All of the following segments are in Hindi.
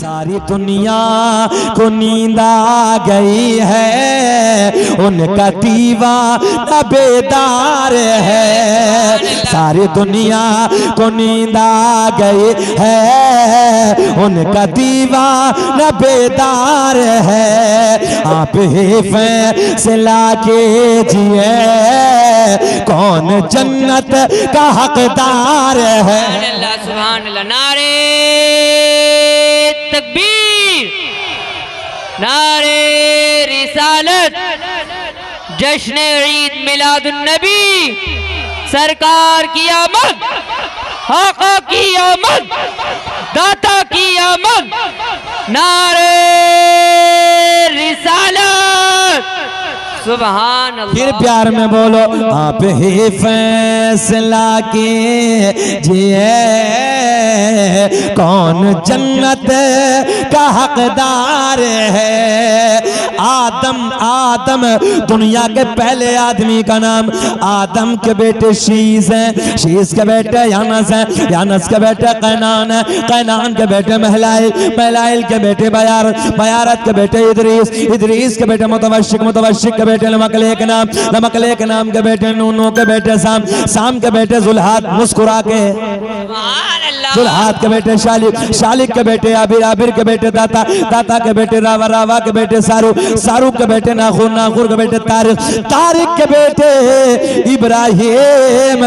सारी दुनिया को नींद आ गई है, उनका दीवाना बेदार है। सारी दुनिया को नींद आ गई है, उनका दीवाना बेदार है। आप ही फैसला कीजिए कौन जन्नत का हकदार है। सुभान अल्लाह। नारे तकबीर, नारे रिसालत, जश्न ईद मिलादुन नबी, सरकार की आमद, आका की आमद, दाता की आमद। नारे रिसालत, सुभान अल्लाह। फिर प्यार में बोलो, आप ही फैसला कीजिए कौन जन्नत का हकदार है। आदम दुनिया के पहले आदमी का नाम आदम के बेटे शीश हैं, शीश के बेटे यानस हैं, यानस के बेटे कैनान है, कैनान के बेटे महलाइल, महलाइल के बेटे बयारत, बयारत के बेटे इदरीस, इदरीस के बेटे मुतवशिक, मुतवशिक के बेटे लमकलेक नाम, लमकलेक नाम के बेटे नूनो के बेटे साम, साम के बेटे जुल्हात मुस्कुरा के, जुल्हात के बेटे शालिक, शालिक के बेटे आबिर, आबिर के बेटे दाता, दाता के बेटे रावा, रावा के बेटे सारू, सारू के बेटे नाखुर, नाखुर के बेटे तारिक, तारिक के बेटे इब्राहिम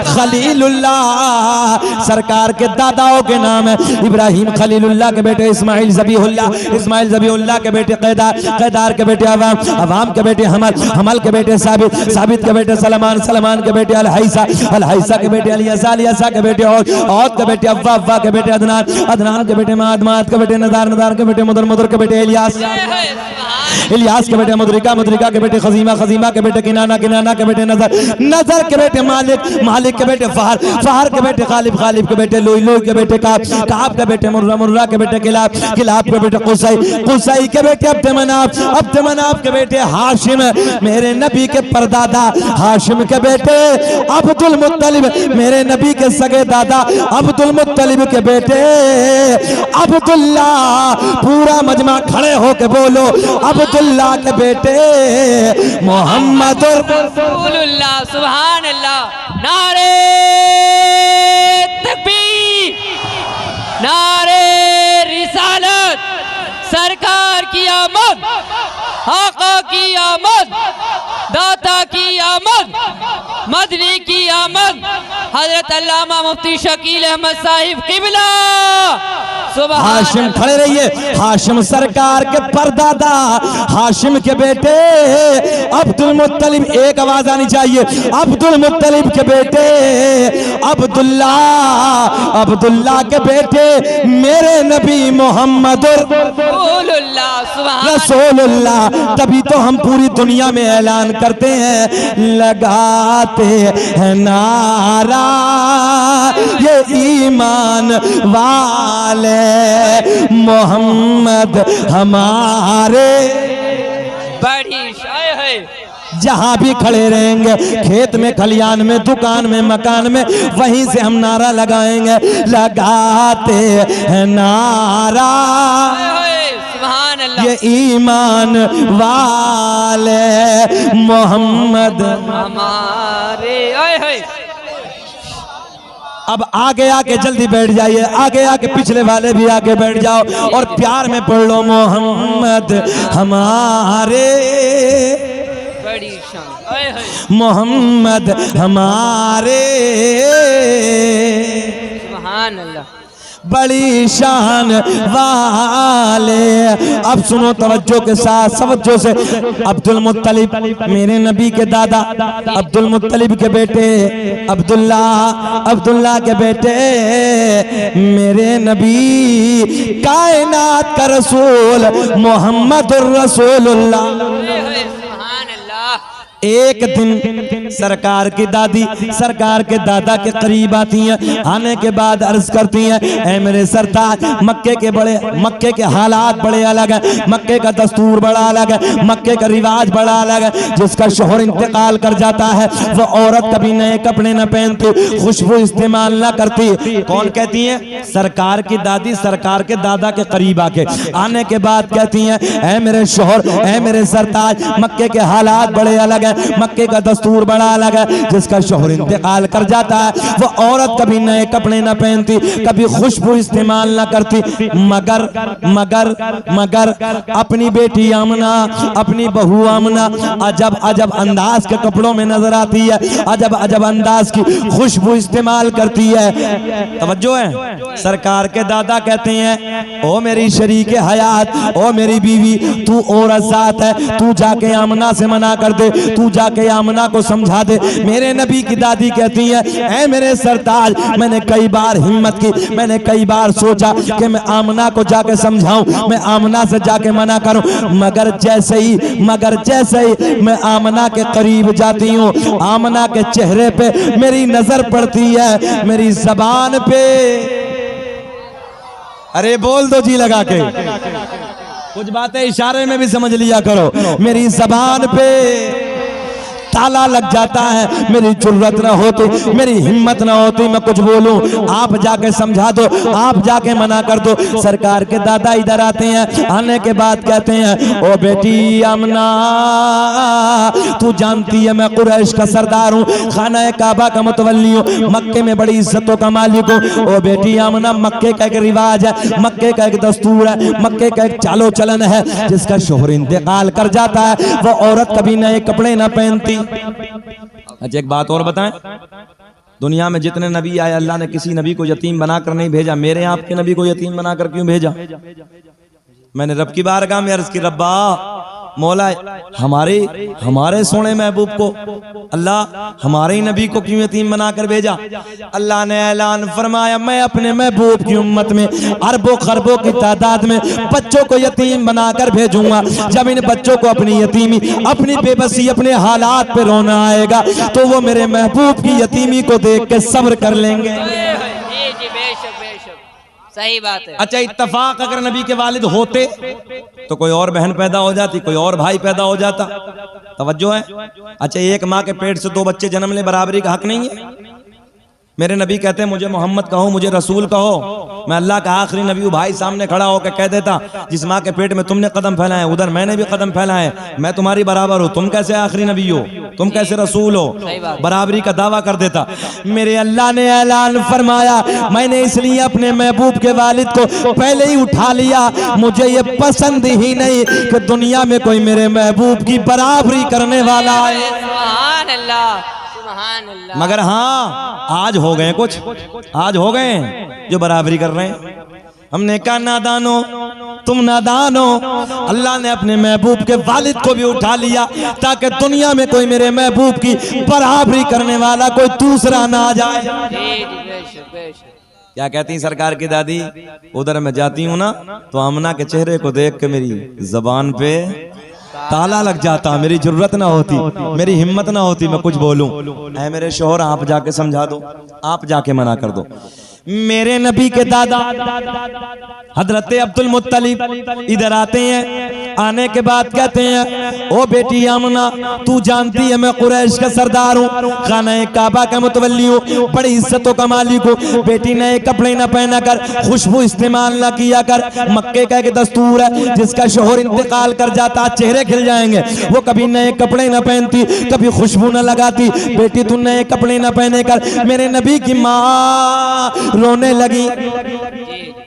खलीलुल्लाह। सरकार के दादाओं के नाम है इब्राहिम खलीलुल्लाह के बेटे इस्माइल ज़बीहुल्लाह, इस्माइल ज़बीहुल्लाह के बेटे कैदार, कैदार के बेटे अवाम, अवाम के बेटे हमल, हमल के बेटे साबित, साबित के बेटे सलमान, सलमान के बेटे अलहैसा, अलहैसा के बेटे अलियसा, अलियसा के बेटे औद के बेटे अव्वा, अव्वा के बेटे अदनान, अदनान के बेटे माद, माद के बेटे नदार, नदार के बेटे मुदर, मुदर के बेटे इलियास, इलियास के बेटे मुद्रिका, मुद्रिका के बेटे खजीमा, खजीमा के बेटे किनाना, किनाना के बेटे नजर, नजर के बेटे मालिक, मालिक के बेटे फहर, फहर के बेटे खालिब, खालिब के बेटे लुई, लुई के बेटे काब, काब के बेटे मुर्रा, मुर्रा के बेटे किलाब, किलाब के बेटे कुसै, कुसै के बेटे अब्द मनाफ, अब्द मनाफ के बेटे हाशिम, मेरे नबी के परदादा हाशिम के बेटे अब्दुल मुत्तलिब, मेरे नबी के सगे दादा अब्दुल मुत्तलिब के बेटे अब्दुल्ला। पूरा मजमा खड़े होके बोलो, अब्दुल्ला के बेटे मोहम्मद रसूलुल्लाह। सुभान अल्लाह। नारे तकबीर, नारे रिसालत, सरकार की आमद, आका की आमद, दाता की आमद, मदनी की आमद, हजरत अल्लामा मुफ्ती शकील अहमद साहिब किबला। हाशिम खड़े रहिए, हाशिम सरकार के परदादा हाशिम के बेटे अब्दुल मुत्तलिब, एक आवाज आनी चाहिए, अब्दुल मुत्तलिब के बेटे अब्दुल्ला, अब्दुल्ला के बेटे मेरे नबी मोहम्मद रसूलुल्लाह। तभी तो हम पूरी दुनिया में ऐलान करते हैं, लगाते हैं नारा ये ईमान वाले मोहम्मद हमारे। बड़ी शाय है, जहाँ भी खड़े रहेंगे, खेत में, खलियान में, दुकान में, मकान में, वहीं से हम नारा लगाएंगे, लगाते हैं नारा ये ईमान वाले मोहम्मद हमारे। अब आगे आके जल्दी बैठ जाइए, आगे आके पिछले वाले भी आगे बैठ जाओ और प्यार में पढ़ लो, मोहम्मद हमारे, बड़ी शान, मोहम्मद हमारे, सुभान अल्लाह, बड़ी शान वाले। अब सुनो तवज्जो के साथ, तवज्जो से। अब्दुल मुत्तलिब मेरे नबी के दादा, अब्दुल मुत्तलिब के बेटे अब्दुल्ला, अब्दुल्ला के बेटे मेरे नबी कायनात का रसूल मोहम्मद रसूलुल्लाह। सुभान अल्लाह। एक दिन सरकार की दादी सरकार के दादा के करीब आती हैं। आने के बाद अर्ज करती हैं, ऐ मेरे सरताज, मक्के के हालात बड़े अलग है, मक्के का दस्तूर बड़ा अलग है, मक्के का रिवाज बड़ा अलग है। जिसका शोहर इंतकाल कर जाता है वो औरत कभी नए कपड़े न पहनती, खुशबू इस्तेमाल न करती। कौन कहती है? सरकार की दादी सरकार के दादा के करीब आके आने के बाद कहती हैं, ऐ मेरे शोहर, ऐ मेरे सरताज, मक्के के हालात बड़े अलग है, मक्के का दस्तूर बड़ा अलग है। जिसका शोहर इंतकाल कर जाता है वो औरत कभी नए कपड़े न पहनती, कभी खुशबू इस्तेमाल न करती, मगर मगर मगर अपनी बेटी आमना, अपनी बहू आमना अजब अजब अंदाज के कपड़ों में नजर आती है, अजब अजब अंदाज की खुशबू इस्तेमाल करती है। तवज्जो है। सरकार के दादा कहते हैं, ओ मेरी शरीके हयात, ओ मेरी बीवी, तू औरत जात है, तू जाके आमना से मना कर दे, तू जाके आमना को समझा दे। मेरे नबी की दादी कहती है, ऐ मेरे सरताज, मैंने कई बार हिम्मत की, मैंने कई बार सोचा कि मैं आमना को जाके समझाऊं, मैं आमना से जाके मना करूं, मगर जैसे ही मैं आमना के करीब जाती हूं, आमना के चेहरे पे मेरी नजर पड़ती है, मेरी जबान पे, अरे बोल दो जी लगा के, कुछ बातें इशारे में भी समझ लिया करो, मेरी जबान पे ताला लग जाता है। मेरी जुर्रत ना होती, मेरी हिम्मत ना होती मैं कुछ बोलूं, आप जाके समझा दो, आप जाके मना कर दो। सरकार के दादा इधर आते हैं, आने के बाद कहते हैं, ओ बेटी आमना, तू जानती है मैं कुरैश का सरदार हूँ, खाना काबा का मुतवल्ली हूँ, मक्के में बड़ी इज्जतों का मालिक हूँ। ओ बेटी आमना, मक्के का एक रिवाज है, मक्के का एक दस्तूर है, मक्के का एक चालो चलन है। जिसका शोहर इंतकाल कर जाता है वो औरत कभी नए कपड़े ना पहनती। अच्छा एक बात और बताएं, दुनिया में जितने नबी आए अल्लाह ने किसी नबी को यतीम बनाकर नहीं भेजा। मेरे आपके नबी को यतीम बनाकर क्यों भेजा? मैंने रब की बारगाह में अर्ज की, रब्बा मौला हमारे सोने महबूब को अल्लाह हमारे ही नबी को क्यों यतीम बनाकर भेजा? अल्लाह ने ऐलान फरमाया, मैं अपने महबूब की उम्मत में अरबों खरबों की तादाद में बच्चों को यतीम बनाकर भेजूंगा। जब इन बच्चों को अपनी यतीमी, अपनी बेबसी, अपने हालात पे रोना आएगा तो वो मेरे महबूब की यतीमी को देख के सब्र कर लेंगे। सही बात है। अच्छा इत्तफाक अगर नबी के वालिद होते तो कोई और बहन पैदा हो जाती, कोई और भाई पैदा हो जाता। तवज्जो है। अच्छा एक माँ के पेट से 2 बच्चे जन्म ले, बराबरी का हक नहीं है? मेरे नबी कहते हैं, मुझे मोहम्मद कहो, मुझे रसूल कहो। मैं अल्लाह का आखिरी नबी हूँ। भाई सामने खड़ा होकर कह देता, जिस माँ के पेट में तुमने कदम फैलाए उधर मैंने भी कदम फैलाए, मैं तुम्हारी बराबर हूँ, तुम कैसे आखिरी नबी हो, तुम कैसे रसूल हो? बराबरी का दावा कर देता। मेरे अल्लाह ने ऐलान फरमाया, मैंने इसलिए अपने महबूब के वालिद को पहले ही उठा लिया, मुझे ये पसंद ही नहीं कि दुनिया में कोई मेरे महबूब की बराबरी करने वाला है। सुभान अल्लाह। मगर हाँ आज हो गए, कुछ आज हो गए जो बराबरी कर रहे हैं। हमने कहा नादानो, तुम नादान हो। अल्लाह ने अपने महबूब के वालिद को भी उठा लिया ताकि दुनिया में कोई मेरे महबूब की बराबरी करने वाला कोई दूसरा ना आ जाए। क्या कहती सरकार की दादी, उधर मैं जाती हूँ ना तो आमना के चेहरे को देख के मेरी जबान पे ताला लग जाता, मेरी जरूरत ना होती, मेरी हिम्मत ना होती मैं कुछ बोलूं। ऐ मेरे शोहर आप जाके समझा दो, आप जाके मना कर दो। मेरे नबी के दादा हजरत अब्दुल मुत्तलिब इधर आते हैं, आने के बाद कहते हैं, ओ बेटी आमना, तू जानती है मैं कुरैश का सरदार हूँ, खाना काबा का मुतवल्ली हूँ, बड़ी इज्जतों का मालिक हूँ। बेटी नए कपड़े न पहना कर, खुशबू इस्तेमाल न किया कर, मक्के का एक दस्तूर है, जिसका शोहर इंतकाल कर जाता चेहरे खिल जाएंगे, वो कभी नए कपड़े न पहनती, कभी खुशबू न लगाती। बेटी तू नए कपड़े न पहने कर। मेरे नबी की माँ रोने लगी,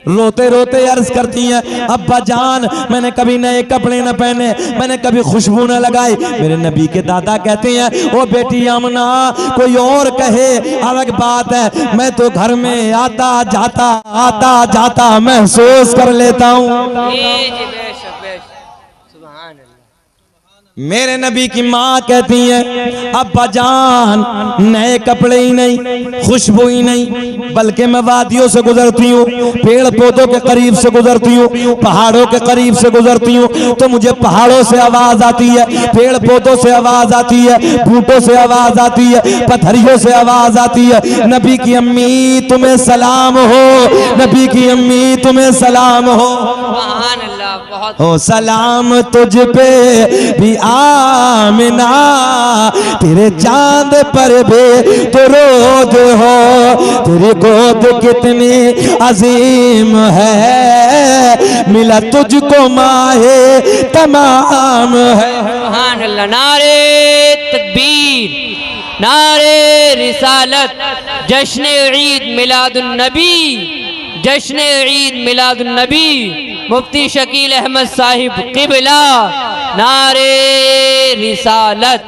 रोते रोते अर्ज करती हैं, अब्बा जान मैंने कभी नए कपड़े न पहने, मैंने कभी खुशबू न लगाई। मेरे नबी के दादा कहते हैं, ओ बेटी आमना, कोई और कहे अलग बात है, मैं तो घर में आता जाता महसूस कर लेता हूँ। मेरे नबी की माँ कहती है अब्बा जान नए कपड़े ही नहीं, खुशबू ही नहीं, बल्कि मैं वादियों से गुजरती हूँ, पेड़ पौधों के करीब से गुजरती हूँ, पहाड़ों के करीब से गुजरती हूँ, तो मुझे पहाड़ों से आवाज आती है, पेड़ पौधों से आवाज आती है, बूटों से आवाज आती है, पत्थरियों से आवाज आती है, नबी की अम्मी तुम्हें सलाम हो, नबी की अम्मी तुम्हें सलाम हो। सुभान अल्लाह, बहुत हो सलाम तुझ पे भी आमिना, तेरे चांद पर भी तो रोज हो, तेरी गोद कितनी अजीम है, मिला तुझको माहे तमाम है। सुभान अल्लाह। नारे तकबीर, नारे रिसालत, जश्न ईद मिलादुन नबी, जश्न ईद मिलादुन नबी, मुफ्ती शकील अहमद साहिब क़िबला, नारे रिसालत।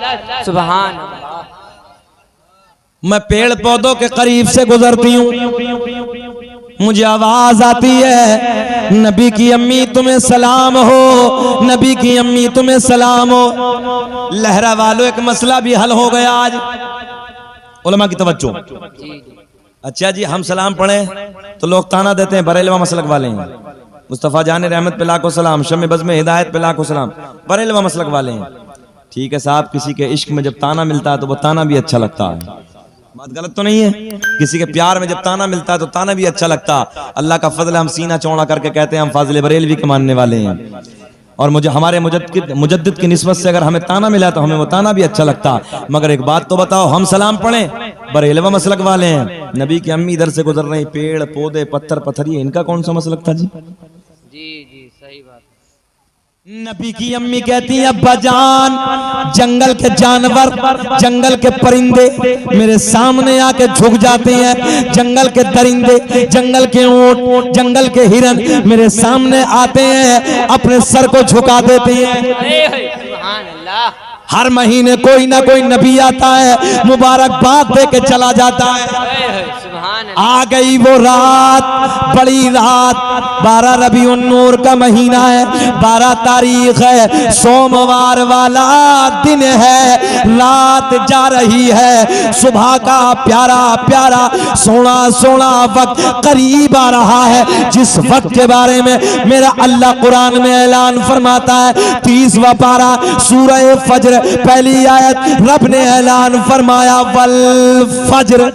सुभान अल्लाह। मैं पेड़ पौधों के करीब से गुजरती हूँ, मुझे आवाज आती है नबी की अम्मी तुम्हें सलाम हो, नबी की अम्मी तुम्हें सलाम हो। लहरा वालों एक मसला भी हल हो गया आज, उलमा की तवज्जो। अच्छा जी, हम सलाम पढ़े तो लोग ताना देते हैं बरेलवा मसलक वाले हैं, मुस्तफ़ा जान रहमत पे लाखों सलाम, शम्मे बज़्म हिदायत पे लाखों सलाम, बरेलवा मसलक वाले हैं। ठीक है साहब, किसी के इश्क में जब ताना मिलता है तो वो ताना भी अच्छा लगता है, बात गलत तो नहीं है। किसी के प्यार में जब ताना मिलता है तो ताना भी अच्छा लगता है। अल्लाह का फजल, हम सीना चौड़ा करके कहते हैं हम फाजिल बरेलवी के मानने वाले हैं, और मुझे हमारे मुजद्दिद की निस्बत से अगर हमें ताना मिला तो हमें वो ताना भी अच्छा लगता। मगर एक बात तो बताओ, हम सलाम पढ़ें, बरेलवा मसलक वाले हैं, नबी की अम्मी इधर से गुजर रही, पेड़ पौधे पत्थर पत्थरिए, इनका कौन सा मसलक था जी? जी सही बात। नबी की अम्मी कहती है अब्बा जान जंगल के जानवर, जंगल के परिंदे मेरे सामने आके झुक जाते हैं, जंगल के दरिंदे, जंगल के ऊंट, जंगल के हिरन मेरे सामने आते हैं, अपने सर को झुका देते हैं। सुभान अल्लाह। हर महीने कोई ना कोई नबी आता है, मुबारकबाद दे के चला जाता है। सुभान अल्लाह। आ गई वो रात, बड़ी रात, 12 रबीउन नूर का महीना है, 12 तारीख है, सोमवार वाला दिन है, रात जा रही है, सुबह का प्यारा प्यारा सोना सोना वक्त करीब आ रहा है, जिस वक्त के बारे में मेरा अल्लाह कुरान में ऐलान फरमाता है। 30वां पारा सूरह फज्र पहली आयत, रब ने ऐलान फरमाया वल फज्र।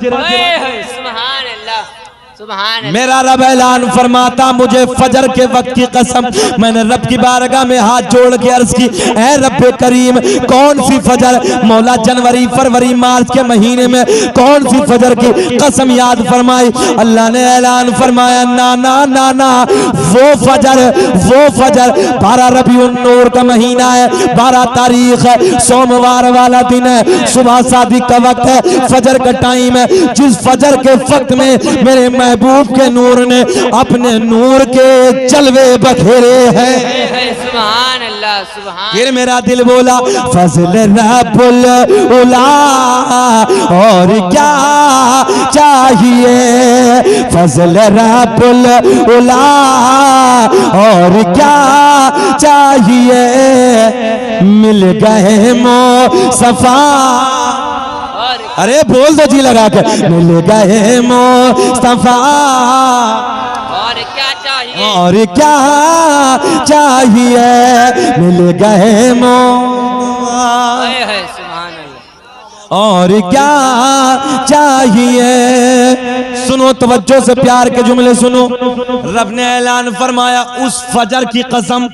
मेरा रब ऐलान फरमाता, मुझे फजर के वक्त की कसम, मैंने रब की बारगाह में हाथ जोड़ के अर्ज की, ऐ रब करीम कौन सी फजर, मौला जनवरी फरवरी मार्च के महीने में कौन सी फजर की कसम याद फरमाई? अल्लाह ने ऐलान फरमाया ना ना ना ना, वो फजर 12 रबीउन नूर का महीना है, 12 तारीख है, सोमवार वाला दिन है, सुबह शादी का वक्त है, फजर का टाइम है, जिस फजर के वक्त में मेरे महबूब के नूर ने अपने नूर के जलवे बखेरे हैं। सुभान अल्लाह, सुभान। फिर मेरा दिल बोला फजल रब्बुल उला, और क्या चाहिए, फजल रब्बुल उला, और क्या चाहिए, मिल गए मुस्तफा, अरे बोल दो जी लगा के, मिल गए मुस्तफा, और क्या चाहिए, और क्या चाहिए, मिल गए सुभान अल्लाह, और क्या चाहिए। सुनो तवज्जो से, प्यार के जुमले सुनो। रब ने ऐलान फरमाया उस फजर की कसम,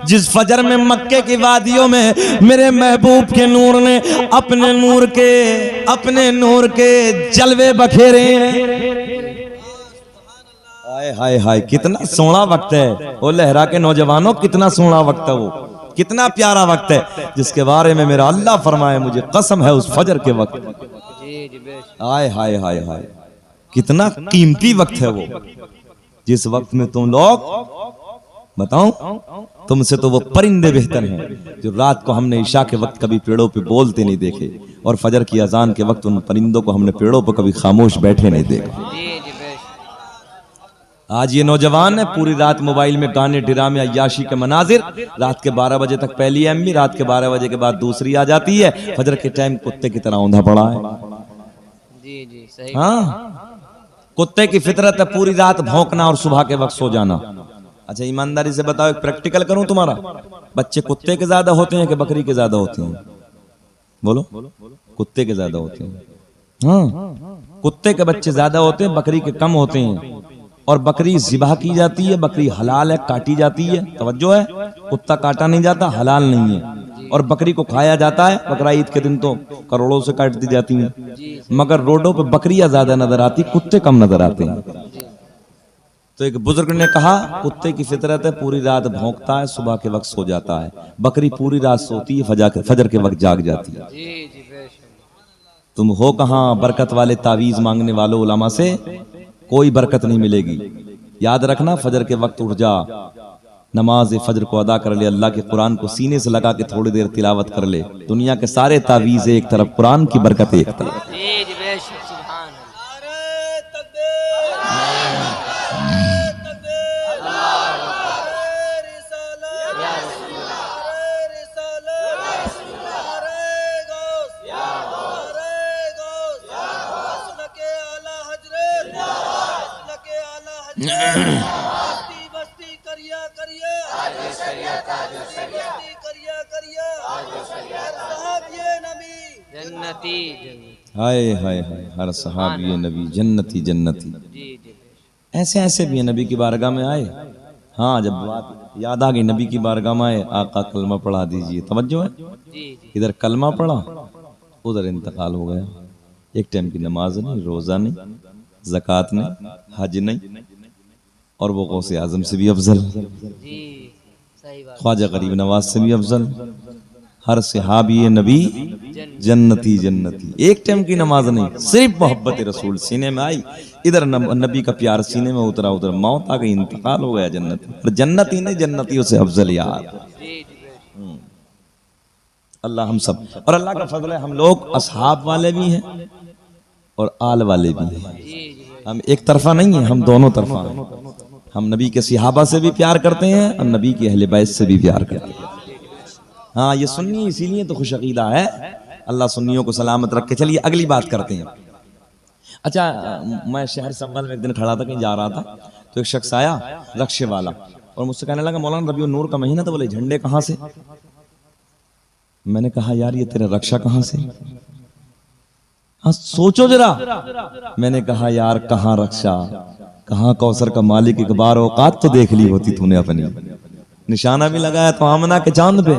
जिस फजर में मक्के की वादियों में मेरे महबूब के नूर ने अपने नूर के जलवे बखेरे हैं। हाय हाय हाय, कितना सोना वक्त है वो लहरा के नौजवानों, कितना सोना वक्त है वो, कितना प्यारा वक्त है, जिसके बारे में मेरा अल्लाह फरमाए मुझे कसम है उस फजर के वक्त। हाय हाय हाय हाय, कितना कीमती वक्त है वो, जिस वक्त में तुम लोग, बताऊं तुमसे तो वो परिंदे बेहतर हैं जो रात को हमने ईशा के वक्त कभी पेड़ों पे बोलते नहीं देखे, और फजर की अजान के वक्त उन परिंदों को हमने पेड़ों पर कभी खामोश बैठे नहीं देखा। आज ये नौजवान है पूरी रात मोबाइल में गाने, ड्रामे, अय्याशी के मनाजिर। रात के 12 बजे तक पहली एमबी, रात के 12 बजे के बाद दूसरी आ जाती है। फजर के टाइम कुत्ते की तरह औंधा पड़ा है। जी जी सही। हाँ, कुत्ते की फितरत है पूरी रात भौंकना और सुबह के वक्त सो जाना। अच्छा ईमानदारी से बताओ, एक प्रैक्टिकल करूं तुम्हारा, बच्चे कुत्ते के ज्यादा होते हैं कि बकरी के ज्यादा होते हैं? बोलो। कुत्ते के ज्यादा होते हैं। हाँ, कुत्ते के बच्चे ज्यादा होते हैं, बकरी के कम होते हैं। और बकरी ज़िबा की जाती है, बकरी हलाल है, काटी जाती है। तवज्जो है, कुत्ता काटा नहीं जाता, हलाल नहीं है। और बकरी को खाया जाता है। बकरा ईद के दिन तो करोड़ों से काट दी जाती हैं, मगर रोडों पे बकरियां ज्यादा नजर आती, कुत्ते कम नजर आते हैं। तो एक बुजुर्ग ने कहा, कुत्ते की फितरत है पूरी रात भौंकता है, सुबह के वक्त सो जाता है। बकरी पूरी रात सोती है, फजर के वक्त जाग जाती है। जी जी बेशक। तुम हो कहाँ बरकत वाले तावीज मांगने वालों उलमा से? कोई बरकत नहीं मिलेगी। याद रखना, फजर के वक्त उठ जा, नमाज फजर को अदा कर ले, अल्लाह के कुरान को सीने से लगा के थोड़ी देर तिलावत कर ले। दुनिया के सारे तावीज एक तरफ, कुरान की बरकत एक तरफ। जी जी बेशक सुभान जन्नती जन्नती। हाय हाय हाय, हर सहाबी नबी जन्नती जन्नती। जी जी ऐसे ऐसे भी नबी की बारगाह में आए। हाँ, जब बात याद आ गई नबी की बारगाह में आए, आका कलमा पढ़ा दीजिए। तवज्जो है, जी जी। इधर कलमा पढ़ा, उधर इंतकाल हो गया। एक टाइम की नमाज नहीं, रोजा नहीं, ज़कात नहीं, हज नहीं, और वो गौसे आजम से भी अफजल, जी सही बात। ख्वाजा गरीब नवाज से भी अफजल, हर सहाबी नबी जन्नती जन्नती। एक टाइम की नमाज नहीं, सिर्फ मोहब्बत रसूल सीने में आई, इधर नबी का प्यार सीने में उतरा, उधर मौत आ गई, इंतकाल हो गया जन्नती। और जन्नती नहीं, जन्नतियों से अफजल यार। जी जी बेशक। अल्लाह हम सब, और अल्लाह का फजल है, हम लोग असहाब वाले भी हैं और आल वाले भी हैं। जी जी हम एक तरफा नहीं है, हम दोनों तरफा हैं। हम नबी के सहाबा से भी प्यार करते हैं और नबी के अहले बैत से भी प्यार करते हैं। हाँ, ये सुन्नी इसीलिए तो खुश अकीदा है। अल्लाह सुन्नियों को सलामत रख के। चलिए अगली बात करते हैं। अच्छा, मैं शहर संभल में एक दिन खड़ा था, कहीं जा रहा था, तो एक शख्स आया रक्शे वाला और मुझसे कहने लगा, मौलाना रबीउन नूर का महीना, तो बोले झंडे कहाँ से? मैंने कहा, यार ये तेरा रक्षा कहाँ से? हाँ सोचो जरा। मैंने कहा, यार कहाँ रक्षा, कहाँ कौसर का मालिक, एक बार औकात तो देख ली होती तूने अपनी। निशाना भी लगाया तो आमना के चांद पे।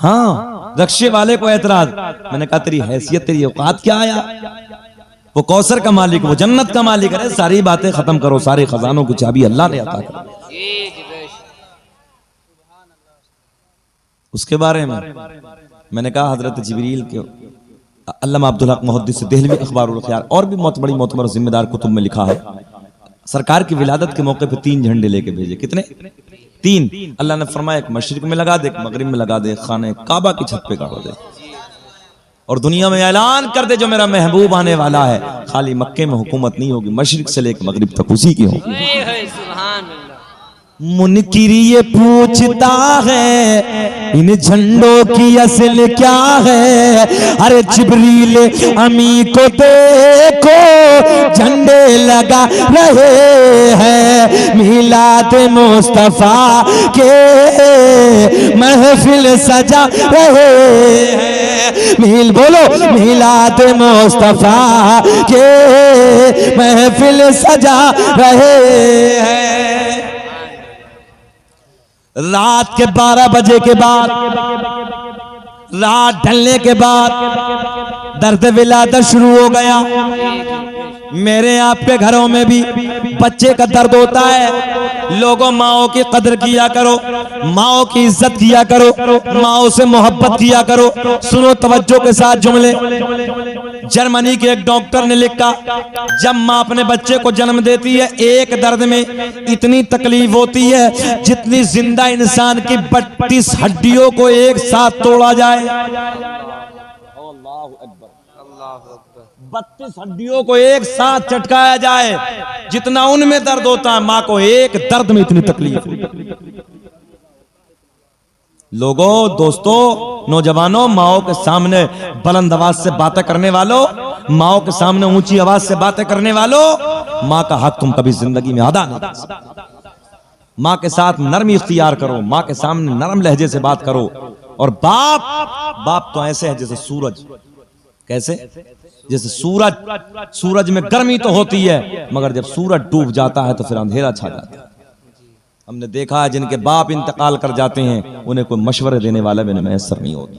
हाँ, रक्षे वाले को एतराज। मैंने कहा, तेरी हैसियत, तेरी औकात क्या आया? वो कौसर का मालिक, वो जन्नत का मालिक है। सारी बातें खत्म करो, सारे खजानों की चाबी अल्लाह ने अता कर। जी जी बेशक। उसके बारे में मैंने कहा, हजरत जिब्रील के अल्लामा अब्दुल हक मुहद्दिस देहलवी अखबारुल ख्यार और भी बहुत बड़ी मोतबर जिम्मेदार कुतुब में लिखा है, सरकार की विलादत के मौके पे 3 झंडे लेके भेजे। कितने? 3। अल्लाह ने फरमाया, एक मशरिक में लगा दे, एक मगरिब में लगा दे, एक खाने काबा की छत पे गाड़ दे, और दुनिया में ऐलान कर दे, जो मेरा महबूब आने वाला है, खाली मक्के में हुकूमत नहीं होगी, मशरिक से लेकर मगरिब तक उसी की होगी। सुभान अल्लाह। मुनकिर ये पूछता है, इन झंडों की असल क्या है? अरे जिब्रील अमी को देखो, झंडे लगा रहे हैं, मिलाद मुस्तफा के महफिल सजा रहे हैं। मिल बोलो, मिलाद मुस्तफा के महफिल सजा रहे हैं। रात के 12 बजे के बाद, रात ढलने के बाद दर्द विलादत शुरू हो गया। मेरे आपके घरों में भी बच्चे का दर्द होता है। लोगों, माओ की कदर किया करो, माओ की इज्जत किया करो, माओ से मोहब्बत किया करो। सुनो तवज्जो के साथ जुमले। जर्मनी के एक डॉक्टर ने लिखा, जब माँ अपने बच्चे को जन्म देती है, एक दर्द में इतनी तकलीफ होती है जितनी जिंदा इंसान की 32 हड्डियों को एक साथ तोड़ा जाए। 32 हड्डियों को एक साथ चटकाया जाए। जितना उनमें दर्द होता है माँ को एक दर्द में इतनी तकलीफ होती है। लोगों, दोस्तों, नौजवानों, माओ के सामने बुलंद आवाज से बातें करने वालों, माओ के सामने ऊंची आवाज से बातें करने वालों, माँ का हक तुम कभी जिंदगी में अदा नहीं कर सकते। माँ के साथ नरमी इख्तियार करो, माँ के सामने नरम लहजे से बात करो। और बाप तो ऐसे है जैसे सूरज। कैसे? जैसे सूरज में गर्मी तो होती है, मगर जब सूरज डूब जाता है तो फिर अंधेरा छा जाता है। हमने देखा है जिनके बाप इंतकाल कर जाते हैं उन्हें कोई मशवरे देने वाला भी मैसर नहीं होता।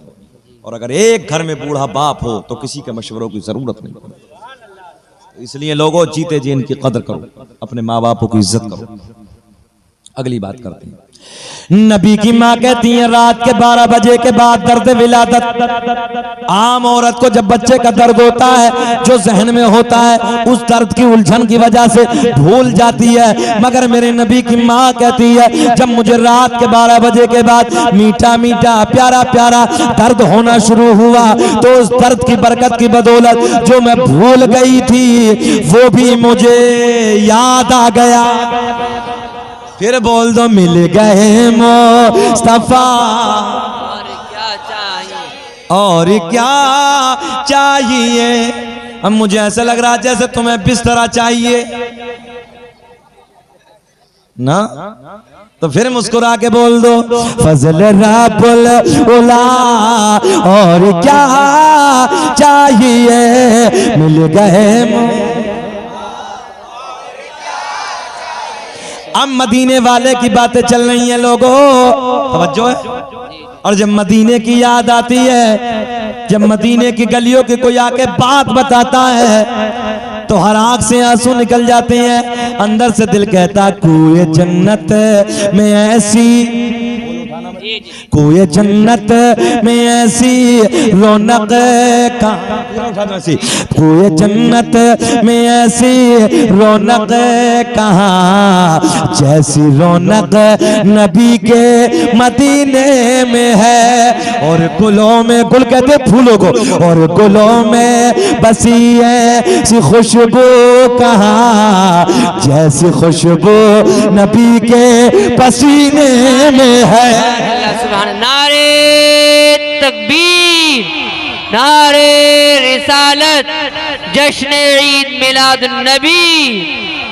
और अगर एक घर में बूढ़ा बाप हो तो किसी के मशवरों की जरूरत नहीं पड़ती। इसलिए लोगों, जीते जी इनकी कदर करो, अपने माँ बापों की इज्जत करो। अगली बात करते हैं। नबी की माँ कहती है रात के 12 बजे के बाद दर्द विलादत। आम औरत को जब बच्चे का दर्द होता है, जो जहन में होता है, उस दर्द की उलझन की वजह से भूल जाती है। मगर मेरे नबी की माँ कहती है जब मुझे रात के 12 बजे के बाद मीठा मीठा प्यारा प्यारा दर्द होना शुरू हुआ तो उस दर्द की बरकत की बदौलत जो मैं भूल गई थी वो भी मुझे याद आ गया। फिर बोल दो मिल गए मुस्तफा और क्या चाहिए। अब मुझे ऐसा लग रहा है जैसे तुम्हें बिस्तरा चाहिए ना, तो फिर मुस्कुरा के बोल दो फजल रब्बुल उला और क्या चाहिए मिल गए। अब मदीने वाले की बातें चल रही हैं लोगों, तवज्जो है। और जब मदीने की याद आती है, जब मदीने की गलियों की कोई आके बात बताता है तो हर आंख से आंसू निकल जाते हैं। अंदर से दिल कहता कोई जन्नत में ऐसी, कोई जन्नत में ऐसी रौनक कहाँ, कोई जन्नत में ऐसी रौनक कहाँ जैसी रौनक नबी के मदीने में है। और गुलों में, गुल कहते फूलों को, और गुलों में बसी ऐसी खुशबू कहाँ जैसी खुशबू नबी के पसीने में है। नारे तकबीर, नारे रिसालत, जश्न ईद मिलादुन नबी,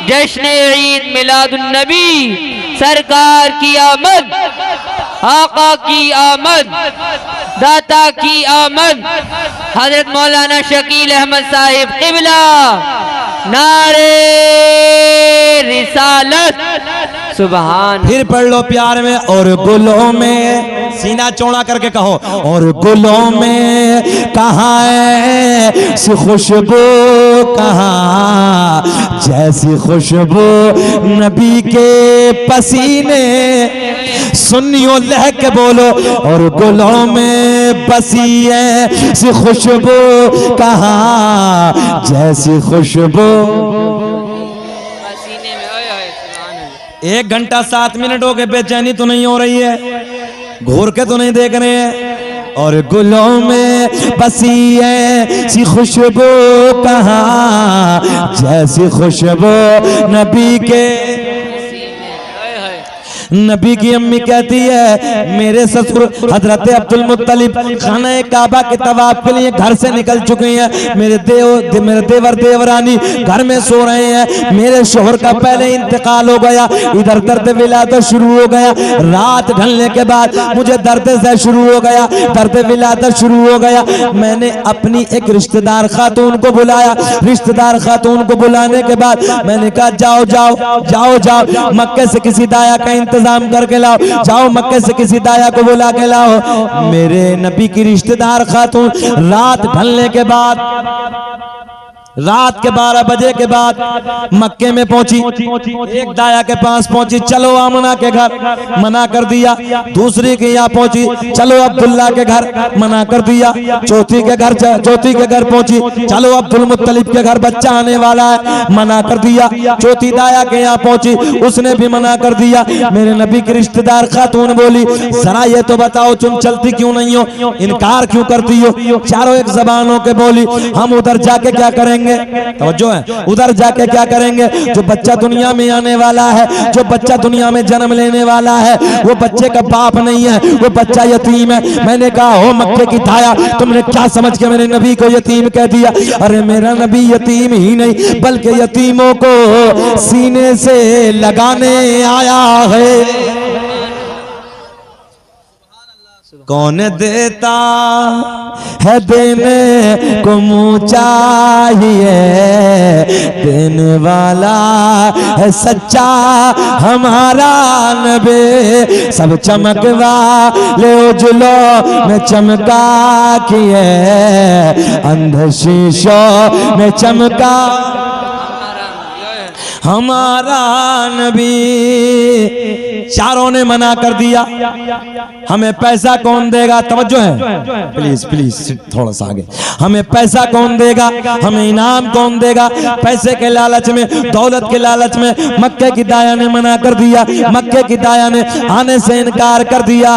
जश्न ईद मिलादुन नबी। सरकार की आमद, आका की आमद, दाता की आमद, हजरत मौलाना शकील अहमद साहिब क़िबला। नारे रिसालत, सुभान। फिर पढ़ लो प्यार में, और गुलों में, सीना चौड़ा करके कहो, और गुलों में कहाँ है सी खुशबू कहाँ जैसी खुशबू नबी के पसीने। सुन्नियों लह के बोलो, और गुलों में बसी है सी खुशबू कहाँ जैसी खुशबू। 1 घंटा 7 मिनट हो गए, बेचैनी तो नहीं हो रही है, घूर के तो नहीं देख रहे हैं। और गुलों में बसी है सी खुशबू कहाँ जैसी खुशबू नबी के। नबी की अम्मी कहती है मेरे ससुर हजरत अब्दुल मुत्तलिब खाना काबा के तवाफ के लिए घर से निकल चुके हैं। मेरे देवर देवरानी घर में सो रहे हैं। मेरे शोहर का पहले इंतकाल हो गया, इधर दर्द विलादत शुरू हो गया। रात ढलने के बाद मुझे दर्द से शुरू हो गया, दर्द विलादत शुरू हो गया। मैंने अपनी एक रिश्तेदार खातून को बुलाया। रिश्तेदार खातून को बुलाने के बाद मैंने कहा जाओ जाओ जाओ जाओ मक्के से किसी दाया का इंतजाम करके लाओ, जाओ मक्के से किसी दाया को बुला के लाओ। मेरे नबी की रिश्तेदार खातून रात ढलने के बाद, रात के 12 बजे के बाद मक्के में पहुंची। एक दाया के पास पहुंची, चलो आमना के घर, मना कर दिया। दूसरी के यहाँ पहुंची, चलो अब्दुल्ला के घर, मना कर दिया। चौथी के घर पहुंची, चलो अब्दुल मुत्तलिब के घर बच्चा आने वाला है, मना कर दिया। चौथी दाया के यहाँ पहुंची, उसने भी मना कर दिया। मेरे नबी की रिश्तेदार खातून बोली जरा ये तो बताओ तुम चलती क्यों नहीं हो, इनकार क्यों करती हो। चारों एक जबानों के बोली हम उधर जाके क्या करेंगे, करेंगे? तवज्जो है, उधर जाके क्या करेंगे? जो बच्चा दुनिया में आने वाला है, जो बच्चा दुनिया में जन्म लेने वाला है, वो बच्चे का बाप नहीं है, वो बच्चा यतीम है। मैंने कहा हो मक्के की दाया, तुमने क्या समझ के मेरे नबी को यतीम कह दिया? अरे मेरा नबी यतीम ही नहीं बल्कि यतीमों को सीने से लगाने आया है। कौन देता है देने को मुँह चाहिए, देने वाला है सच्चा हमारा नबी। सब चमकवा ले उजलों में चमका किए, अंध शीशों में चमका हमारा नबी। चारों ने मना कर दिया। हमें पैसा कौन देगा? तवज्जो है, प्लीज प्लीज थोड़ा सा आगे। हमें पैसा कौन देगा? हमें इनाम कौन देगा? पैसे के लालच में, दौलत के लालच में मक्के की दाया ने मना कर दिया। मक्के की दाया ने आने से इनकार कर दिया।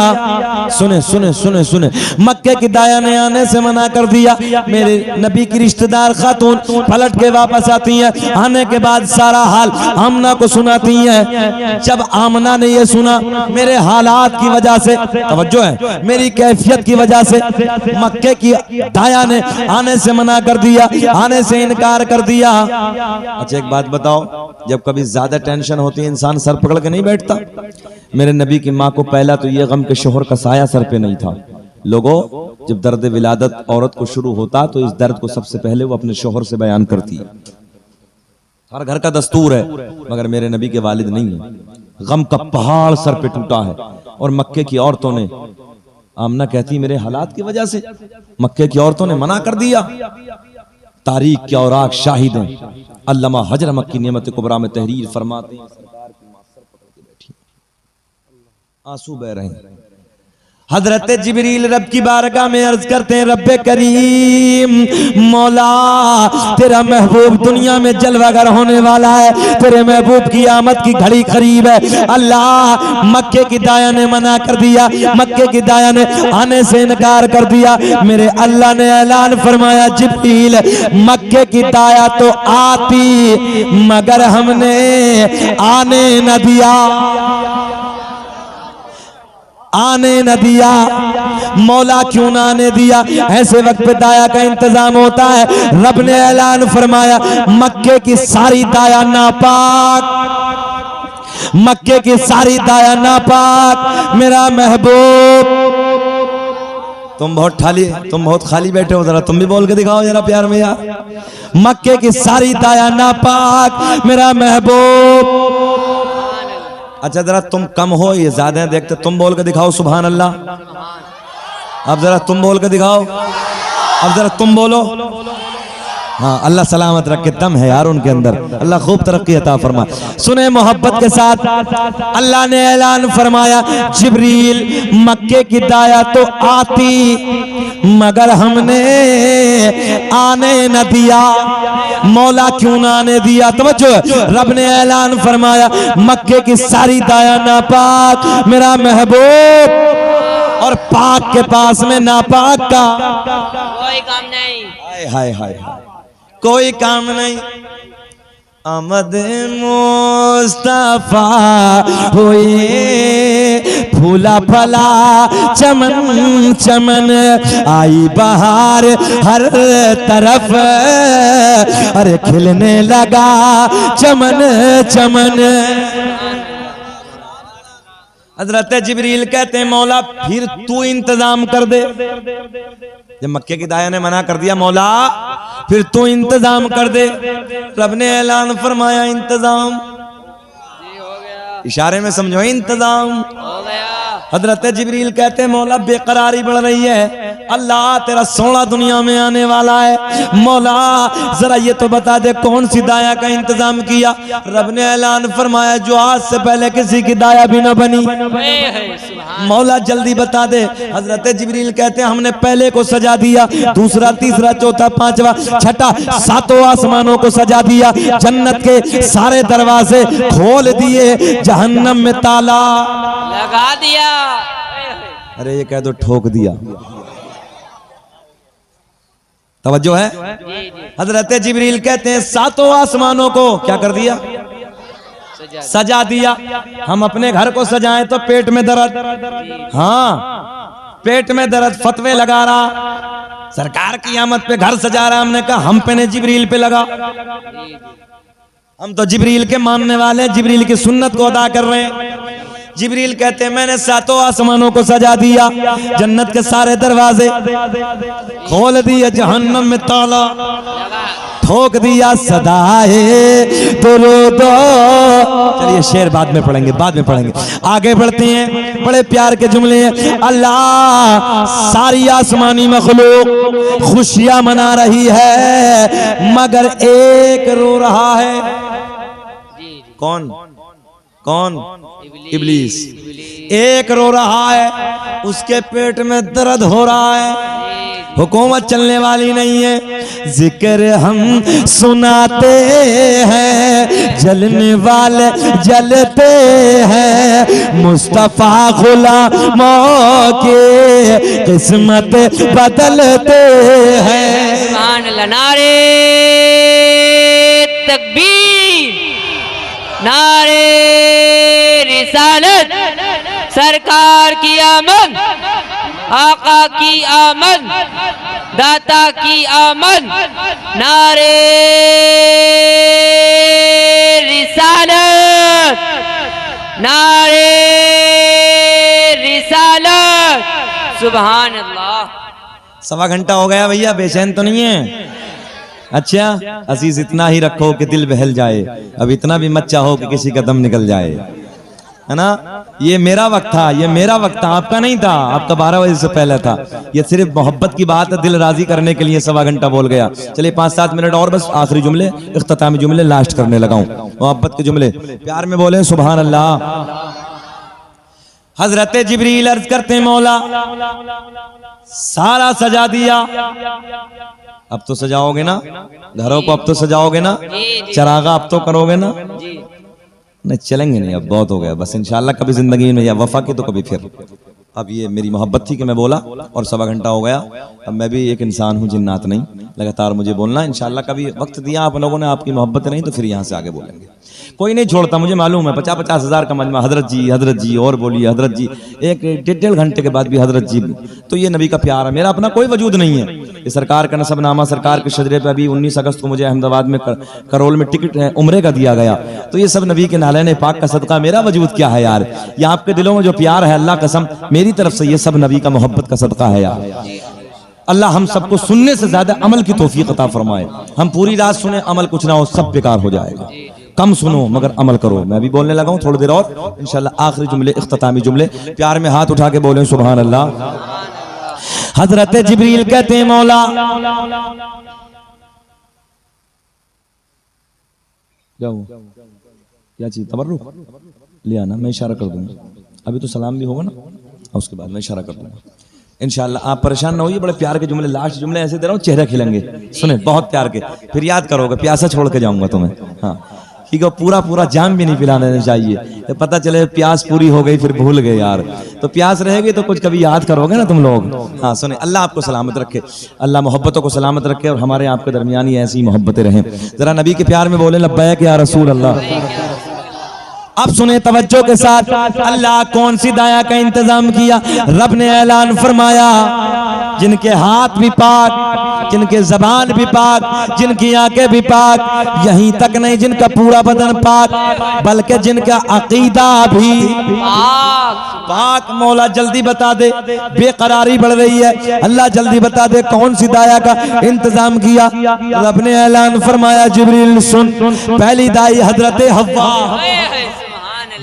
सुने सुने सुने सुने, मक्के की दाया ने आने से मना कर दिया। मेरे नबी की रिश्तेदार खातून पलट के वापस आती है। आने के बाद सारा हाल आमना को सुनाती है। जब आमना ने ये सुना मेरे हालात की वजह से, तवज्जो है, मेरी कैफियत की वजह से मक्के की दाया ने आने से मना कर दिया, आने से इनकार कर दिया। अच्छा एक बात बताओ, जब कभी ज्यादा टेंशन होती है इंसान सर पकड़ के नहीं बैठता? मेरे नबी की माँ को पहला तो ये गम के शोहर का साया सर पे नहीं था। लोगों, जब दर्द विलादत औरत को शुरू होता तो इस दर्द को सबसे पहले वो अपने शोहर से बयान करती है। हर घर का दस्तूर है, मगर मेरे नबी के वालिद नहीं है। गम का पहाड़ सर पे टूटा है और मक्के की औरतों ने, आमना कहती मेरे हालात की वजह से मक्के की औरतों ने मना कर दिया। तारीख के औराक शाहिद हैं। अल्लामा हजर मक्की नियमत कुबरा में तहरीर फरमाते हैं, सरकार की मां सर पकड़ के बैठी, आंसू बह रहे हैं। हजरत जिब्रील रब की बारगाह में अर्ज करते हैं, रब्बे करीम मौला तेरा महबूब दुनिया में जलवागर होने वाला है, तेरे महबूब की आमद की घड़ी करीब है। अल्लाह मक्के की दाया ने मना कर दिया, मक्के की दाया ने आने से इनकार कर दिया। मेरे अल्लाह ने ऐलान फरमाया, जिब्रील मक्के की दाया तो आती मगर हमने आने न दिया, आने न दिया। मौला क्यों ना आने दिया? ऐसे वक्त पे दाया का इंतजाम होता है। रब ने ऐलान फरमाया, मक्के की सारी दाया नापाक, मक्के की सारी दाया नापाक। मेरा महबूब, तुम बहुत खाली बैठे हो, जरा तुम भी बोल के दिखाओ जरा प्यार में यार। मक्के की सारी दाया नापाक, मेरा महबूब। अच्छा जरा तुम कम हो, ये ज्यादा है, देखते तुम बोल के दिखाओ सुभान अल्लाह। अब जरा तुम बोल के दिखाओ, अब जरा तुम बोलो। हाँ, अल्लाह सलामत रखे, दम है यार उनके अंदर, अल्लाह खूब तरक्की अता फरमा। सुने मोहब्बत के साथ अल्लाह ने ऐलान फरमाया, जिब्रील मक्के की दाया तो आती मगर हमने आने न दिया। मौला क्यों ना आने दिया? तवज्जो, रब ने ऐलान फरमाया, मक्के की सारी दाया नापाक, मेरा महबूब और पाक के पास में नापाक का कोई काम नहीं। हाय हाय हाय, कोई काम नहीं। आमद मुस्तफा हुए फूला फला चमन चमन, आई बहार हर तरफ, अरे खिलने लगा चमन चमन। हजरत जिब्रील कहते हैं, मौला फिर तू इंतजाम कर दे। जब मक्के की दाया ने मना कर दिया, मौला फिर तू इंतजाम कर दे। रब ने ऐलान फरमाया, इंतजाम, इशारे में समझो इंतजाम हो गया। हजरत जिब्रील कहते हैं, मौला बेकरारी बढ़ रही है, अल्लाह तेरा सोना दुनिया में आने वाला है। मौला जरा ये तो बता दे कौन सी दाया का इंतजाम किया? रब ने ऐलान फरमाया, जो आज से पहले किसी की दाया भी न बनी। मौला जल्दी बता दे। हजरत जिब्रील कहते हैं, हमने पहले को सजा दिया, दूसरा, तीसरा, चौथा, पांचवा, छठा, सातों आसमानों को सजा दिया। जन्नत के सारे दरवाजे खोल दिए, जहन्नम में ताला लगा दिया। अरे ये कह दो ठोक दिया। तवज्जो है। जी जी हजरत जिब्रील कहते हैं सातों आसमानों को क्या कर दिया, सजा दिया। हम अपने घर को सजाएं तो पेट में दर्द, हाँ पेट में दर्द, फतवे लगा रहा, सरकार की आमद पे घर सजा रहा। हमने कहा हम पे ने जिब्रील पे लगा, हम तो जिब्रील के मानने वाले हैं, जिब्रील की सुन्नत को अदा कर रहे हैं। जिब्रील कहते हैं मैंने सातों आसमानों को सजा दिया, जन्नत के सारे दरवाजे खोल दिए, जहन्नम में ताला ठोक दिया, सदाए दुरूद। चलिए शेर बाद में पढ़ेंगे, बाद में पढ़ेंगे, आगे बढ़ते हैं। बड़े प्यार के जुमले हैं। अल्लाह सारी आसमानी मखलूक खुशियां मना रही है, मगर एक रो रहा है। कौन कौन? इब्लीस। एक रो रहा है, उसके पेट में दर्द हो रहा है, हुकूमत चलने वाली नहीं है। जिक्र हम सुनाते हैं, जलने वाले जलते हैं, मुस्तफा गुलामों के किस्मत बदलते हैं। सुभान अल्लाह। नारे तकबीर, नारे रिसालत, सरकार की आमद, आका की आमद, दाता की आमद, नारे रिसालत, नारे रिसालत। सुभान अल्लाह। 1.25 घंटा हो गया भैया, बेचैन तो नहीं है? अच्छा अजीज इतना ही रखो कि दिल बहल जाए, अब इतना भी मत चाहो कि किसी का दम निकल जाए, है ना। ये मेरा वक्त था, ये मेरा वक्त था, आपका नहीं था, आपका 12 बजे से पहले था। ये सिर्फ मोहब्बत की बात है, दिल राजी करने के लिए 1.25 घंटा बोल गया। चलिए 5-7 मिनट और बस, आखिरी जुमले, इख्तितामी जुमले लास्ट करने लगा हूं। मोहब्बत के जुमले प्यार में बोले सुभान अल्लाह। हजरत जिब्रील अर्ज करते मौला सारा सजा दिया, अब तो सजाओगे ना घरों को, अब तो सजाओगे ना, चरागा अब तो करोगे ना। नहीं चलेंगे नहीं, अब बहुत हो गया बस। इंशाल्लाह कभी जिंदगी में या वफा की तो कभी फिर। अब ये मेरी मोहब्बत थी कि मैं बोला, और 1.25 घंटा हो गया। अब मैं भी एक इंसान हूँ, जिन्नात नहीं, लगातार मुझे बोलना। इंशाल्लाह कभी वक्त दिया आप लोगों ने, आपकी मोहब्बत नहीं तो फिर यहाँ से आगे बोलेंगे। कोई नहीं छोड़ता, मुझे मालूम है 50-50 हज़ार का मजमा, हजरत जी और बोलिए हजरत जी, एक 1.5 घंटे के बाद भी हजरत जी। तो ये नबी का प्यार है, मेरा अपना कोई वजूद नहीं है। ये सरकार का नसबनामा, सरकार के शजरे पे अभी 19 अगस्त को मुझे अहमदाबाद में करोल में टिकट है उम्रे का दिया गया। तो ये सब नबी के नालैन पाक का सदका, मेरा वजूद क्या है यार। ये आपके दिलों में जो प्यार है, अल्लाह कसम मेरी तरफ से ये सब नबी का मोहब्बत का सदका है यार। अल्लाह हम सबको सुनने से ज्यादा अमल की तौफीक अता फरमाए। हम पूरी रात सुने, अमल कुछ ना हो, सब बेकार हो जाएगा। कम सुनो मगर अमल करो। मैं भी बोलने लगा हूँ थोड़ी देर और, इंशाल्लाह आखिरी जुमले, इख्तितामी जुमले, प्यार में हाथ उठा के बोले सुभान अल्लाह। हजरत जिब्रील कहते हैं मौला जाओ, क्या चीज तबर्रुक ले आना, मैं इशारा कर दूंगा। अभी तो सलाम भी होगा ना, उसके बाद मैं इशारा कर दूंगा इंशाल्लाह। आप परेशान ना होइए, बड़े प्यार के जुमले, लास्ट जुमले ऐसे दे रहा हूँ, चेहरे खिलेंगे, सुने बहुत प्यार के, फिर याद करोगे। प्यासा छोड़ के जाऊंगा तुम्हें, हाँ ठीक है। पूरा जाम भी नहीं पिलाना चाहिए, तो पता चले प्यास पूरी हो गई फिर भूल गए यार। तो प्यास रहेगी तो कुछ कभी याद करोगे ना तुम लोग। हाँ सुने, अल्लाह आपको सलामत रखे, अल्लाह मोहब्बतों को सलामत रखे, और हमारे आपके दरमियान ही ऐसी मोहब्बतें रहें। जरा नबी के प्यार में बोले लब्बैक या रसूल अल्लाह। अब सुने तवज्जो के साथ, अल्लाह कौन सी दाया का इंतजाम किया। रब ने ऐलान फरमाया, जिनके हाथ भी पाक, जिनके जबान भी पाक, जिनकी आंखें भी पाक, यहीं तक नहीं जिनका पूरा बदन पाक, बल्कि जिनका अकीदा भी पाक। मौला जल्दी बता दे, बेकरारी बढ़ रही है, अल्लाह जल्दी बता दे कौन सी दाया का इंतजाम किया। रब ने ऐलान फरमाया, जिब्रील सुन, पहली दाई हजरत हव्वा,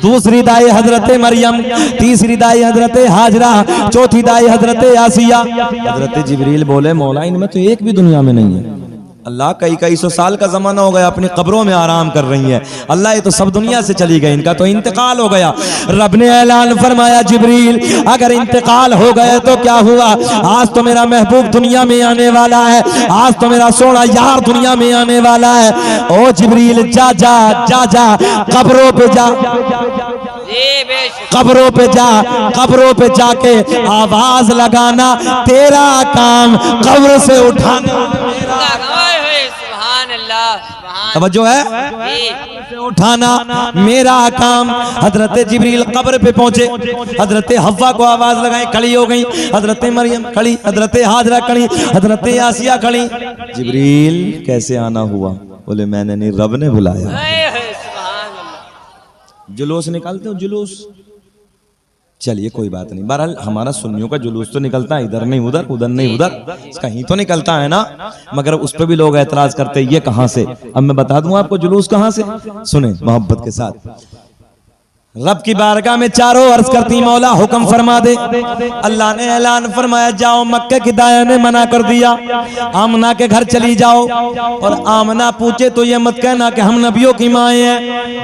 दूसरी दाई हजरत मरियम, तीसरी दाई हजरत हाजरा, चौथी दाई हजरत आसिया। हजरत जिब्रील बोले मौला इनमें तो एक भी दुनिया में नहीं है। अल्लाह कई सौ साल का जमाना हो गया, अपनी कब्रों में आराम कर रही है। अल्लाह ये तो सब दुनिया से चली गई, इनका तो इंतकाल हो गया। रब ने ऐलान फरमाया, जिब्रील अगर इंतकाल हो गए तो क्या हुआ, आज तो मेरा महबूब दुनिया में आने वाला है, आज तो मेरा सोना यार दुनिया में आने वाला है। ओ जिब्रील जा जा जा जा, कब्रों पे जा, कब्रों पे जा, कब्रों पे जाके आवाज लगाना, तेरा काम कब्र से उठाना। तवज्जो है, जी। उठाना मेरा काम। हजरत जिब्रील कब्र पे पहुंचे, हजरत हव्वा को आवाज लगाई, खड़ी हो गई। हजरत मरियम खड़ी, हजरत हाजरा खड़ी, हजरत आसिया खड़ी। जिब्रील कैसे आना हुआ? बोले मैंने नहीं, रब ने बुलाया। सुभान अल्लाह। जुलूस निकालते हो, जुलूस। चलिए कोई बात नहीं, बहरहाल हमारा सुन्नियों का जुलूस तो निकलता है, इधर नहीं उधर, उधर नहीं उधर, कहीं तो निकलता है ना। मगर उस पर भी लोग एतराज करते हैं, ये कहां से? अब मैं बता दूं आपको जुलूस कहां से। सुने मोहब्बत के साथ। रब की बारगाह में चारों अर्ज करती, मौला हुक्म फरमा दे। अल्लाह ने ऐलान फरमाया, जाओ। मक्के की दाया ने मना कर दिया, आमना के घर चली जाओ। और आमना पूछे तो ये मत कहना कि हम नबियों की माए हैं,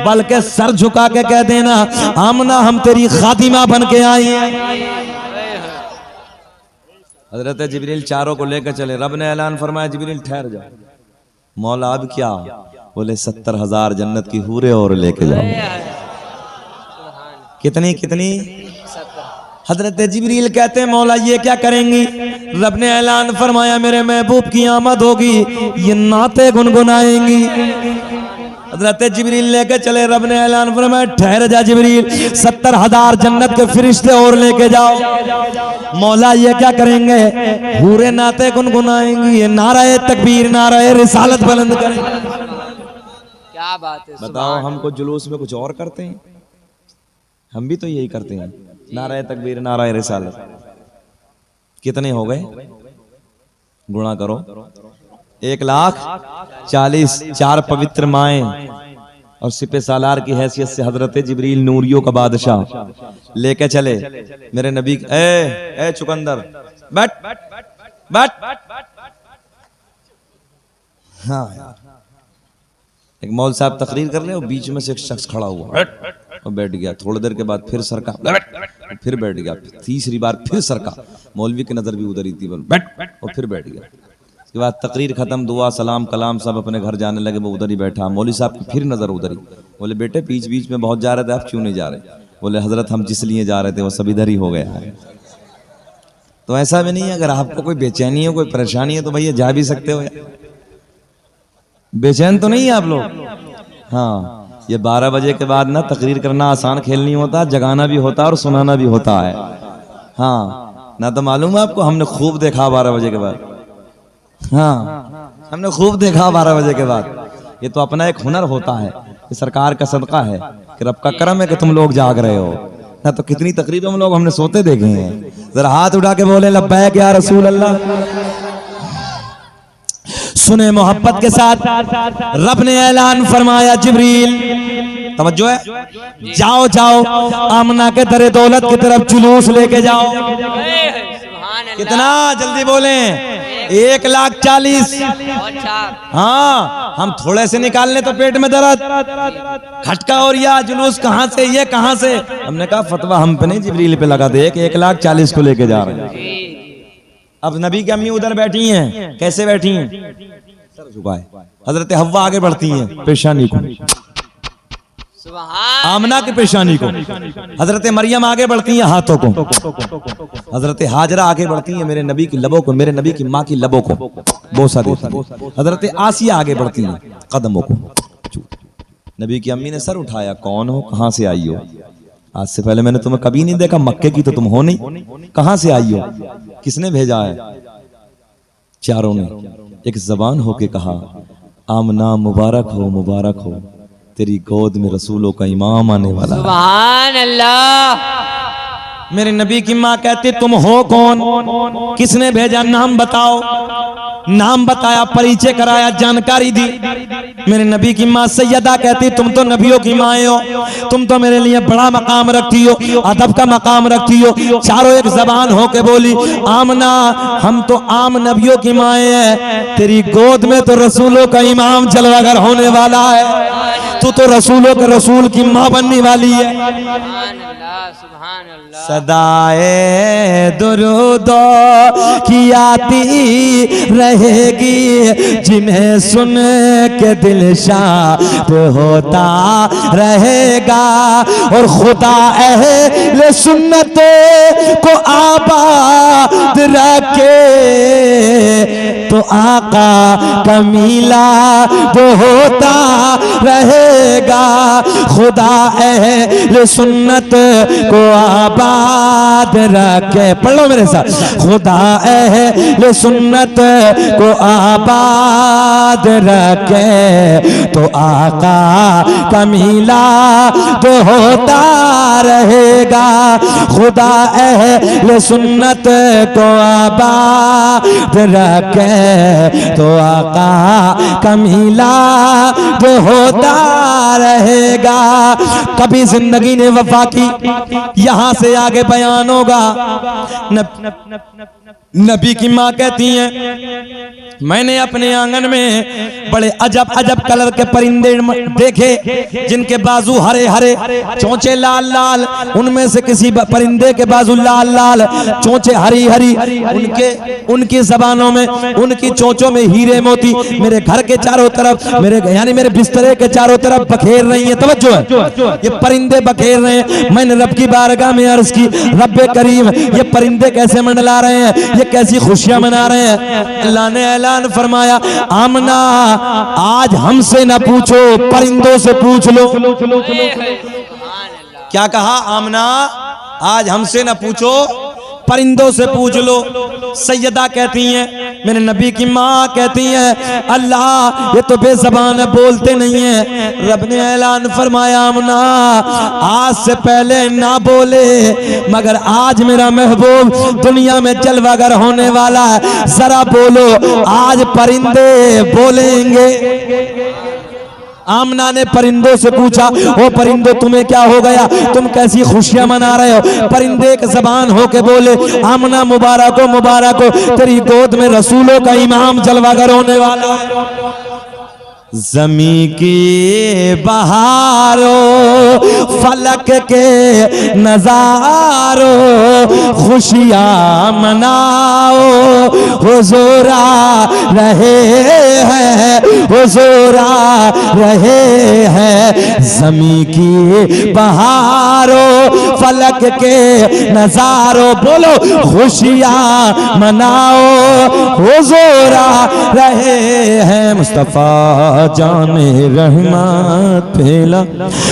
बल्कि सर झुका के कह देना, आमना हम तेरी खादिमा बन के आई हैं। हजरत जिब्रील चारों को लेकर चले। रब ने ऐलान फरमाया, जिब्रील ठहर जाओ। मौला अब क्या? बोले 70,000 जन्नत की हूरें और लेके जाओ। कितनी कितनी? हजरत जिब्रील कहते हैं, मौला ये क्या करेंगी? रब ने ऐलान फरमाया, मेरे महबूब की आमद होगी, ये नाते गुनगुनाएंगी। हजरत जिब्रील लेके चले। रब ने ऐलान फरमाया, ठहर जा जिब्रील, 70,000 जन्नत के फरिश्ते और लेके जाओ। मौला ये क्या करेंगे? हूरे नाते गुनगुनाएंगी, ये नाराए तकबीर, नाराए रिसालत बुलंद करेंगे। क्या बात है। बताओ, हमको जुलूस में कुछ और करते हैं? हम भी तो यही करते हैं, नाराए तकबीर, नाराए रिसालत। कितने हो गए? गुणा करो। 1,40,000। 4 पवित्र माएं और सिपे सालार की हैसियत से हजरत जिब्रील नूरियों का बादशाह लेके चले। मेरे नबी ए चुकंदर बैठ बैठ। हाँ यार, एक मौल साहब तकरीर कर रहे हो, बीच में से एक शख्स खड़ा हुआ और बैठ गया। थोड़ी देर के बाद फिर सरका, फिर बैठ गया। तीसरी बार फिर सरका, मौलवी की नजर भी उधर ही थी, बैठ, और फिर बैठ गया। उसके बाद तकरीर खत्म, दुआ सलाम कलाम, सब अपने घर जाने लगे, वो उधर ही बैठा। मौलवी साहब की फिर नजर उधर ही। बोले बेटे बीच बीच में बहुत जा रहे थे, आप क्यों नहीं जा रहे? बोले हजरत हम जिस लिए जा रहे थे वो सब इधर ही हो गया है। तो ऐसा भी नहीं है, अगर आपको कोई बेचैनी है, कोई परेशानी है, तो भैया जा भी सकते हो। बेचैन तो नहीं है आप लोग? हाँ, ये 12 बजे के बाद ना तकरीर करना आसान खेल नहीं होता, जगाना भी होता है और सुनाना भी होता है। हाँ, ना तो मालूम है आपको, हमने खूब देखा 12 बजे के बाद। हाँ, हमने खूब देखा 12 बजे के बाद। ये तो अपना एक हुनर होता है, ये सरकार का सदका है कि रब का करम है कि तुम लोग जाग रहे हो। ना तो कितनी तकरीरों में लोग हमने सोते देखे हैं। जरा हाथ उठा के बोले लब्बैक या रसूल अल्लाह। सुने मोहब्बत के साथ, रब ने ऐलान फरमाया, जिब्रील तवज्जो है, जाओ जाओ, आमना के दरे दौलत की तरफ जुलूस लेके जाओ। कितना जल्दी बोले? 1,40,000। हाँ, हम थोड़े से निकाल ले तो पेट में दर्द, खटका और या जुलूस कहाँ से, ये कहाँ से? हमने कहा फतवा हम पे नहीं, जिब्रील पे लगा दे, 1,40,000 को लेके जा रहे हैं। अब नबी की अम्मी उधर बैठी हैं, कैसे बैठी हैं? सर झुकाए। हजरत हव्वा आगे बढ़ती हैं पेशानी को, आमना की पेशानी को। हजरत मरियम आगे बढ़ती हैं हाथों को। हजरत हाजरा आगे बढ़ती हैं मेरे नबी की लबों को, मेरे नबी की माँ की लबों को बोसा देती हैं। हजरत आसिया आगे बढ़ती हैं कदमों को। नबी की अम्मी ने सर उठाया, कौन हो, कहाँ से आई हो? आज से पहले मैंने तुम्हें कभी नहीं देखा, मक्के की तो तुम हो नहीं, कहां से आई हो? किसने भेजा है? चारों ने एक जबान होके कहा, आमना मुबारक हो, मुबारक हो, तेरी गोद में रसूलों का इमाम आने वाला। सुभान अल्लाह। मेरे नबी की माँ कहती, तुम हो कौन? किसने भेजा? नाम बताओ। नाम बताया, परिचय कराया, जानकारी दी। मेरे नबी की माँ सैयदा कहती, तुम तो नबियों की माँ हो, तुम तो मेरे लिए बड़ा मकाम रखती हो, अदब का मकाम रखती हो। चारों एक जबान होके बोली, आमना हम तो आम नबियों की माए हैं, तेरी गोद में तो रसूलों का इमाम जलवागर होने वाला है। तू तू तो रसूलों के रसूल की माँ बनने वाली है। सुभान अल्लाह, सुभान अल्लाह। सदाए दुरूदो की आती रहेगी, जिन्हें सुन के दिल शाद होता रहेगा। और खुदा अहले सुन्नत को आबाद रखे तो आका कमीला वो होता रहेगा। खुदा अहले सुन्नत को आबाद रखे, पढ़ लो मेरे साथ। खुदा अहले सुन्नत को आबाद रखे तो आका कमीला वो होता रहेगा। खुदा अहले सुन्नत को आबाद रखे तो आका कमीला वो होता रहेगा। कभी जिंदगी ने वफा की, यहां से आगे बयान होगा। नबी की माँ कहती हैं मैंने अपने आंगन में बड़े अजब अजब कलर के परिंदे देखे, जिनके बाजू हरे हरे, चोंचे लाल लाल। उनमें से किसी परिंदे के बाजू लाल लाल, चोंचे हरी हरी। उनकी जबानों में, उनकी चोंचों में हीरे मोती मेरे घर के चारों तरफ, यानी मेरे बिस्तरे के चारों तरफ बखेर रही है। तवज्जो है, ये परिंदे बखेर रहे हैं। मैंने रब की बारगाह में अर्ज की, रब्बे करीम ये परिंदे कैसे मंडला रहे हैं, ये कैसी खुशियां मना रहे हैं। अल्लाह ने ऐलान फरमाया, आमना आज हमसे ना पूछो, परिंदों से पूछ लो। क्या कहा आमना, आज हमसे ना पूछो, परिंदों से पूछ लो। सैयदा कहती हैं, मेरे नबी की माँ कहती हैं, अल्लाह ये तो बेज़बान है, बोलते नहीं है। रब ने ऐलान फरमाया, आमना आज से पहले ना बोले, मगर आज मेरा महबूब दुनिया में जलवागर होने वाला है, जरा बोलो आज परिंदे बोलेंगे। आमना ने परिंदों से पूछा, ओ परिंदो तुम्हें क्या हो गया, तुम कैसी खुशियां मना रहे हो। परिंदे एक जबान हो के बोले, आमना मुबारक हो, तेरी गोद में रसूलों का इमाम जलवागर होने वाला है। ज़मी की बहारों, फलक के नजारों, खुशियाँ मनाओ, हुजूरा रहे हैं, हुजूरा रहे हैं। ज़मी की बहारों, फलक के नजारों, बोलो खुशियाँ मनाओ, हुजूरा रहे हैं। मुस्तफ़ा जाने रहमत फैला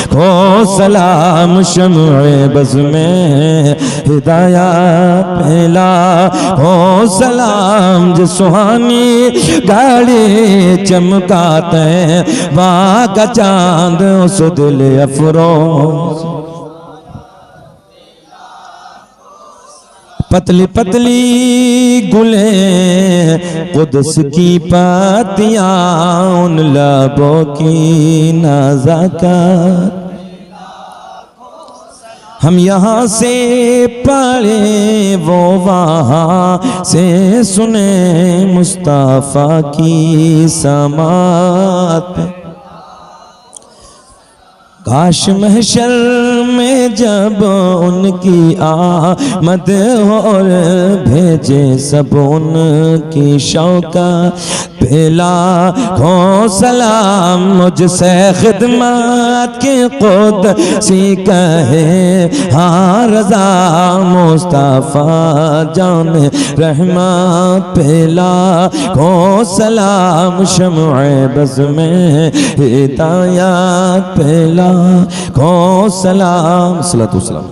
को सलाम, शम्ए बज़ में हिदायत फैला को सलाम। जो सुहानी गाड़ी चमकाते बाग चांद, उस दिल अफरोज। पतली पतली गुले कुदस की पातियां, उन लबों की नज़ाकत। हम यहाँ से पढ़े वो वहाँ से सुने, मुस्तफ़ा की समात। काश महशर में जब उनकी आमद हो, भेजे सब उनकी शौका पहला हो सलाम। मुझसे खिदमत के खुद सी कहे हाँ रज़ा, मुस्तफ़ा जान रहमत पहला हो सलाम। शम्ए बज़ में हिदायत पहला को सलाम। सलातो सलाम।